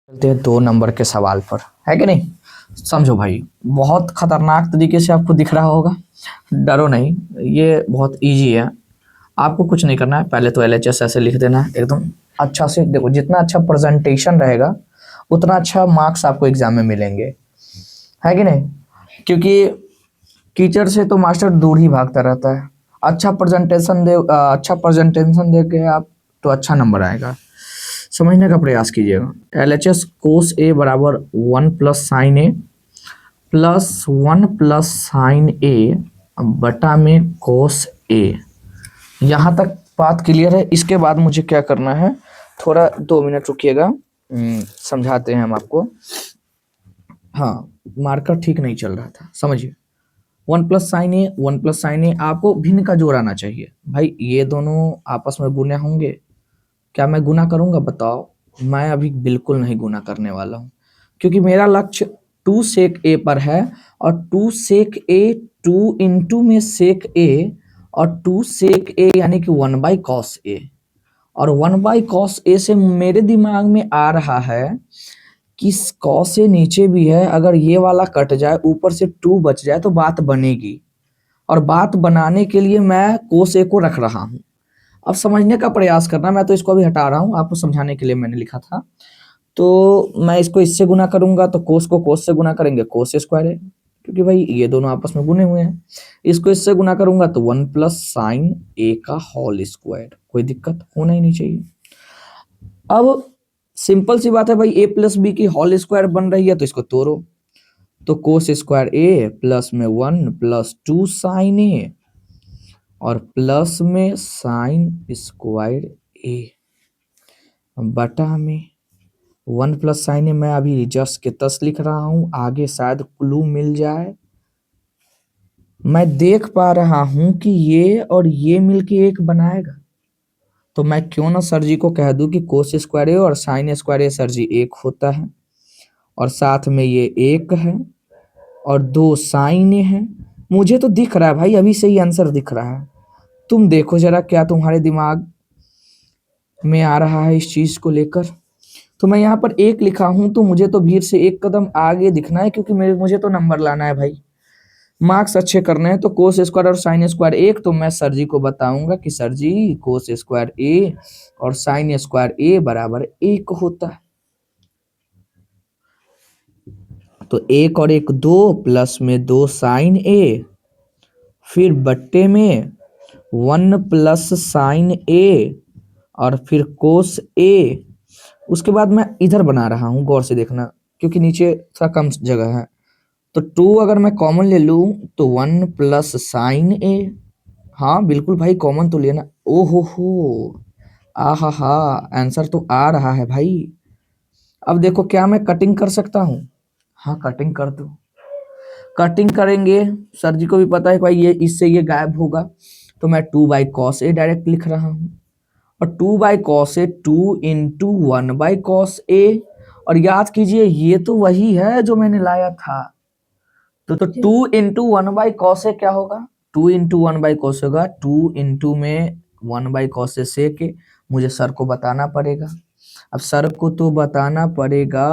चलते हैं 2 नंबर के सवाल पर, है कि नहीं। समझो भाई, बहुत खतरनाक तरीके से आपको दिख रहा होगा, डरो नहीं, ये बहुत इजी है। आपको कुछ नहीं करना है, पहले तो एलएचएस ऐसे लिख देना है एकदम अच्छा से। देखो, जितना अच्छा प्रेजेंटेशन रहेगा उतना अच्छा मार्क्स आपको एग्जाम में मिलेंगे, है कि नहीं। क्योंकि टीचर से तो मास्टर दूर ही भागता रहता है। अच्छा प्रेजेंटेशन दे के आप तो अच्छा नंबर आएगा। समझने का प्रयास कीजिएगा। एल एच एस कोस ए बराबर 1 + sin A +1 + sin A बटा में कोस ए। यहाँ तक बात क्लियर है। इसके बाद मुझे क्या करना है, थोड़ा 2 मिनट रुकिएगा, समझाते हैं हम आपको। हाँ, मार्कर ठीक नहीं चल रहा था, समझिए। 1 + sin A आपको भिन्न का जोड़ आना चाहिए भाई। ये दोनों आपस में गुने होंगे। क्या मैं गुना करूंगा बताओ? मैं अभी बिल्कुल नहीं गुना करने वाला हूं, क्योंकि मेरा लक्ष्य 2 sec A पर है। और 2 sec A 2 इंटू में sec A और 2 sec A यानी कि 1/cos A। और 1/cos A से मेरे दिमाग में आ रहा है कि cos A नीचे भी है, अगर ये वाला कट जाए ऊपर से 2 बच जाए तो बात बनेगी। और बात बनाने के लिए मैं cos A को रख रहा हूं। अब समझने का प्रयास करना, मैं तो इसको अभी हटा रहा हूं, आपको समझाने के लिए मैंने लिखा था। तो मैं इसको इससे गुना करूंगा तो कोस को कोस से गुना करेंगे, कोस स्क्वायर है, क्योंकि भाई ये दोनों आपस में गुने हुए हैं। इसको इससे गुना करूंगा तो 1 + sin A का होल स्क्वायर। कोई दिक्कत होना ही नहीं चाहिए। अब सिंपल सी बात है भाई, A + B की होल स्क्वायर बन रही है तो इसको तोड़ो। तो कोस स्क्वायर A प्लस में 1 + 2 sin A और प्लस में sin स्क्वायर A बटा में 1 + sin A। मैं अभी जस्ट के तस लिख रहा हूं, आगे शायद क्लू मिल जाए। मैं देख पा रहा हूं कि ये और ये मिलके एक बनाएगा, तो मैं क्यों ना सर जी को कह दूं कि कोस स्क्वायर A और sin स्क्वायर A सर जी एक होता है, और साथ में ये एक है और 2 sin A है। मुझे तो दिख रहा है भाई, अभी से ही आंसर दिख रहा है। तुम देखो जरा क्या तुम्हारे दिमाग में आ रहा है इस चीज को लेकर। तो मैं यहाँ पर एक लिखा हूं, तो मुझे तो भीड़ से एक कदम आगे दिखना है, क्योंकि मुझे तो नंबर लाना है भाई, मार्क्स अच्छे करने हैं। तो कोस स्क्वायर और साइन स्क्वायर एक, तो मैं सर जी को बताऊंगा कि सर जी कोस स्क्वायर ए और साइन स्क्वायर ए बराबर 1 होता है। तो 1 और 1 2 प्लस में 2 साइन ए, फिर बट्टे में 1 + sin A और फिर कोस A। उसके बाद मैं इधर बना रहा हूं, गौर से देखना, क्योंकि नीचे थोड़ा कम जगह है। तो 2 अगर मैं कॉमन ले लूं तो 1 + sin A। हाँ बिल्कुल भाई, कॉमन तो लेना। ओहो हो, आहा हा, आंसर तो आ रहा है भाई। अब देखो, क्या मैं कटिंग कर सकता हूँ? हाँ, कटिंग कर दो। कटिंग करेंगे, सर जी को भी पता है भाई ये इससे ये गायब होगा, तो मैं 2/cos A डायरेक्ट लिख रहा हूँ। और 2/cos A 2 into 1/cos A। और याद कीजिए, ये तो वही है जो मैंने लाया था। तो 2 इंटू 1/cos A क्या होगा? 2 इंटू 1/cos होगा 2 इंटू में 1/cos A से के। मुझे सर को बताना पड़ेगा। अब सर को तो बताना पड़ेगा,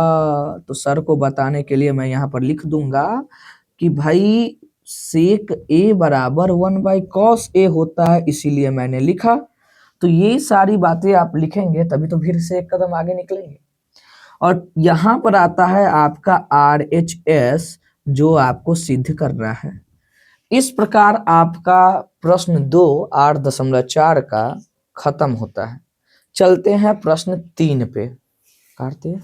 तो सर को बताने के लिए मैं यहाँ पर लिख दूंगा कि भाई सेक A बराबर 1/cos A होता है, इसीलिए मैंने लिखा। तो ये सारी बातें आप लिखेंगे तभी तो फिर से एक कदम आगे निकलेंगे। और यहाँ पर आता है आपका RHS, जो आपको सिद्ध करना है। इस प्रकार आपका प्रश्न 2 8.4 का खत्म होता है। चलते हैं प्रश्न 3 पे, काटते हैं।